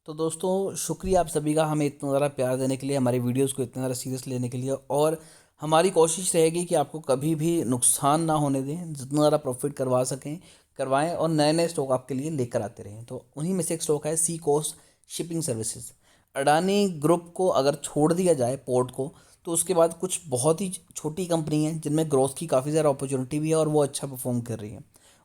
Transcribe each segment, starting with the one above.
तो दोस्तों शुक्रिया आप सभी का हमें इतना ज़्यादा प्यार देने के लिए, हमारी वीडियोस को इतना ज़्यादा सीरियस लेने के लिए। और हमारी कोशिश रहेगी कि आपको कभी भी नुकसान ना होने दें, जितना ज़्यादा प्रॉफिट करवा सकें करवाएं और नए नए स्टॉक आपके लिए लेकर आते रहें। तो उन्हीं में से एक स्टॉक है sea coast shipping services. Adani group को अगर छोड़ दिया जाए पोर्ट को, तो उसके बाद कुछ बहुत ही छोटी कंपनी हैं जिनमें ग्रोथ की काफ़ी ज़्यादा अपॉर्चुनिटी भी है और वो अच्छा परफॉर्म कर रही है।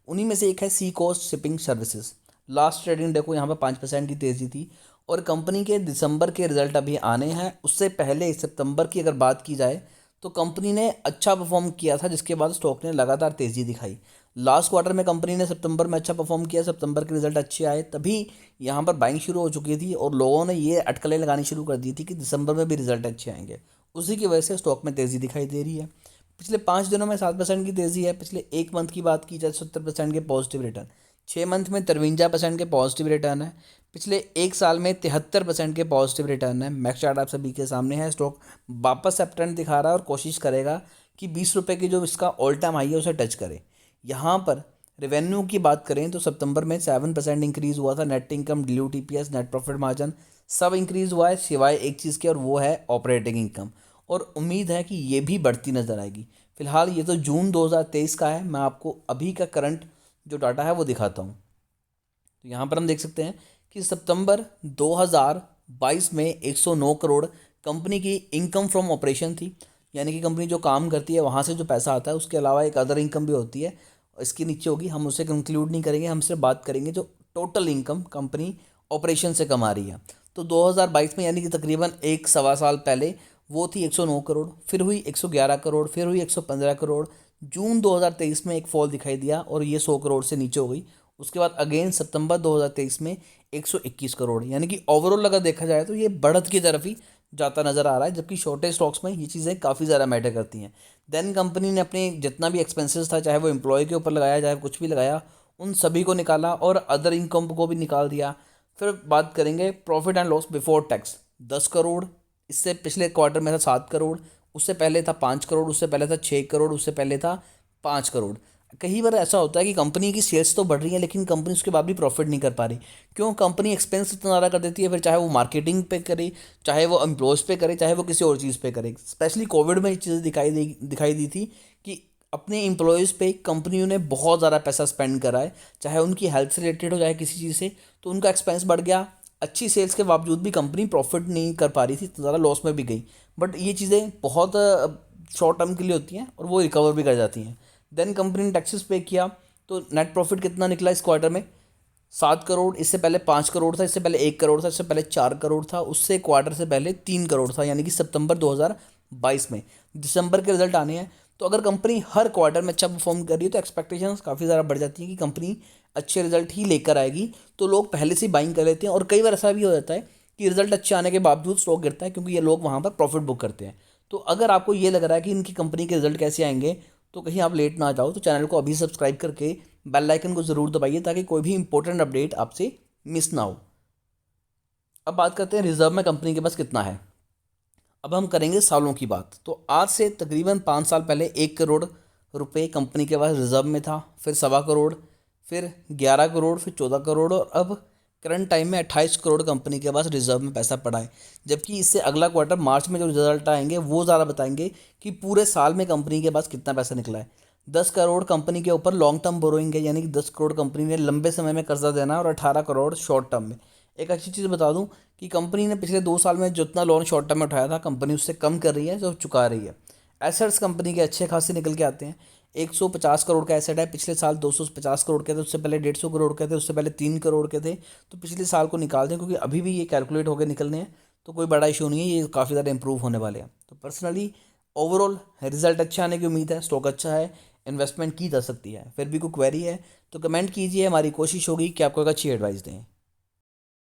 उन्हीं में से एक है sea coast shipping services. Last trading day को यहाँ पर 5% की तेज़ी थी और कंपनी के दिसंबर के रिजल्ट अभी आने हैं। उससे पहले सितंबर की अगर बात की जाए तो कंपनी ने अच्छा परफॉर्म किया था, जिसके बाद स्टॉक ने लगातार तेज़ी दिखाई। लास्ट क्वार्टर में कंपनी ने सितंबर में अच्छा परफॉर्म किया, सितंबर के रिजल्ट अच्छे आए, तभी यहाँ पर बाइंग शुरू हो चुकी थी और लोगों ने ये अटकलें लगानी शुरू कर दी थी कि दिसंबर में भी रिजल्ट अच्छे आएंगे। उसी की वजह से स्टॉक में तेज़ी दिखाई दे रही है। पिछले 5 दिनों में 7% की तेज़ी है। पिछले एक मंथ की बात की जाए 70% के पॉजिटिव रिटर्न, 6 मंथ में 53% के पॉजिटिव रिटर्न है। पिछले एक साल में 73% के पॉजिटिव रिटर्न है। मैक्स चार्ट आप सभी के सामने है। स्टॉक वापस अप ट्रेंड दिखा रहा है और कोशिश करेगा कि 20 रुपये की जो इसका ऑल टाइम हाई है उसे टच करे। यहाँ पर रेवेन्यू की बात करें तो सितंबर में 7% इंक्रीज़ हुआ था। Net income, dilute EPS, net profit margin सब इंक्रीज़ हुआ है सिवाय एक चीज़ के, और वो है ऑपरेटिंग इनकम। और उम्मीद है कि ये भी बढ़ती नज़र आएगी। फिलहाल ये तो जून 2023 का है, मैं आपको अभी का करंट जो डाटा है वो दिखाता हूँ। तो यहाँ पर हम देख सकते हैं कि सितंबर 2022 में 109 करोड़ कंपनी की इनकम फ्रॉम ऑपरेशन थी। यानी कि कंपनी जो काम करती है वहाँ से जो पैसा आता है, उसके अलावा एक अदर इनकम भी होती है, इसके नीचे होगी, हम उसे कंक्लूड नहीं करेंगे, हम सिर्फ बात करेंगे जो टोटल इनकम कंपनी ऑपरेशन से कमा रही है। तो 2022 में यानी कि तकरीबन एक सवा साल पहले वो थी 109 करोड़, फिर हुई 111 करोड़, फिर हुई 115 करोड़। जून 2023 में एक फॉल दिखाई दिया और ये 100 करोड़ से नीचे हो गई। उसके बाद अगेन सितंबर 2023 में 121 करोड़। यानी कि ओवरऑल अगर देखा जाए तो ये बढ़त की तरफ ही जाता नज़र आ रहा है, जबकि छोटे स्टॉक्स में ये चीज़ें काफ़ी ज़्यादा मैटर करती हैं। देन कंपनी ने अपने जितना भी एक्सपेंसेस था, चाहे वो एम्प्लॉय के ऊपर लगाया, चाहे कुछ भी लगाया, उन सभी को निकाला और अदर इनकम को भी निकाल दिया। फिर बात करेंगे profit and loss before tax, 10 crore. इससे पिछले क्वार्टर में था 7 करोड़, उससे पहले था 5 करोड़, उससे पहले था 6 करोड़, उससे पहले था 5 करोड़। कई बार ऐसा होता है कि कंपनी की सेल्स तो बढ़ रही है लेकिन कंपनी उसके बाद भी प्रॉफिट नहीं कर पा रही। क्यों? कंपनी एक्सपेंस इतना ज़्यादा कर देती है, फिर चाहे वो मार्केटिंग पे करे, चाहे वो एम्प्लॉयज़ पे करे, चाहे वो किसी और चीज़ पे करे। स्पेशली कोविड में ये चीज़ें दिखाई दी थी कि अपने एम्प्लॉयज़ पे कंपनियों ने बहुत ज़्यादा पैसा स्पेंड करा है, चाहे उनकी हेल्थ से रिलेटेड हो, चाहे किसी चीज़ से, तो उनका एक्सपेंस बढ़ गया। अच्छी सेल्स के बावजूद भी कंपनी प्रॉफिट नहीं कर पा रही थी, तो ज़्यादा लॉस में भी गई। बट ये चीज़ें बहुत शॉर्ट टर्म के लिए होती हैं और वो रिकवर भी कर जाती हैं। देन कंपनी ने टैक्सेस पे किया, तो नेट प्रॉफिट कितना निकला इस क्वार्टर में? 7 करोड़। इससे पहले 5 करोड़ था, इससे पहले 1 करोड़ था, इससे पहले 4 करोड़ था, उससे क्वार्टर से पहले 3 करोड़ था। यानी कि सितंबर 2022 में। दिसंबर के रिजल्ट आने हैं, तो अगर कंपनी हर क्वार्टर में अच्छा परफॉर्म कर रही है तो एक्सपेक्टेशंस काफ़ी ज़्यादा बढ़ जाती है कि कंपनी अच्छे रिजल्ट ही लेकर आएगी, तो लोग पहले से बाइंग कर लेते हैं। और कई बार ऐसा भी हो जाता है कि रिजल्ट अच्छे आने के बावजूद स्टॉक गिरता है, क्योंकि ये लोग वहाँ पर प्रॉफिट बुक करते हैं। तो अगर आपको ये लग रहा है कि इनकी कंपनी के रिजल्ट कैसे आएंगे, तो कहीं आप लेट ना जाओ, तो चैनल को अभी सब्सक्राइब करके बेल आइकन को ज़रूर दबाइए ताकि कोई भी इंपॉर्टेंट अपडेट आपसे मिस ना हो। अब बात करते हैं रिजर्व में कंपनी के पास कितना है। अब हम करेंगे सालों की बात। तो आज से तकरीबन 5 साल पहले 1 करोड़ रुपए कंपनी के पास रिजर्व में था, फिर 1.25 करोड़, फिर 11 करोड़, फिर 14 करोड़, और अब करंट टाइम में 28 करोड़ कंपनी के पास रिजर्व में पैसा पड़ा है। जबकि इससे अगला क्वार्टर मार्च में जो रिजल्ट आएंगे वो ज़्यादा बताएंगे कि पूरे साल में कंपनी के पास कितना पैसा निकला है। 10 करोड़ कंपनी के ऊपर लॉन्ग टर्म बोरोइंग है, यानी कि 10 करोड़ कंपनी ने लंबे समय में कर्जा देना है, और 18 करोड़ शॉर्ट टर्म में। एक अच्छी चीज़ बता दूं कि कंपनी ने पिछले 2 साल में जितना लोन शॉर्ट टर्म में उठाया था, कंपनी उससे कम कर रही है, जो चुका रही है। एसेट्स कंपनी के अच्छे खासे निकल के आते हैं। 150 करोड़ का एसेट है, पिछले साल 250 करोड़ के थे, उससे पहले 150 करोड़ के थे, उससे पहले 3 करोड़ के थे। तो पिछले साल को निकाल दें, क्योंकि अभी भी ये कैलकुलेट होकर निकलने हैं, तो कोई बड़ा इशू नहीं है, ये काफ़ी ज़्यादा इंप्रूव होने वाले हैं। तो पर्सनली ओवरऑल रिजल्ट अच्छा आने की उम्मीद है, स्टॉक अच्छा है, इन्वेस्टमेंट की जा सकती है। फिर भी कोई क्वेरी है तो कमेंट कीजिए, हमारी कोशिश होगी कि आपको एक अच्छी एडवाइस दें।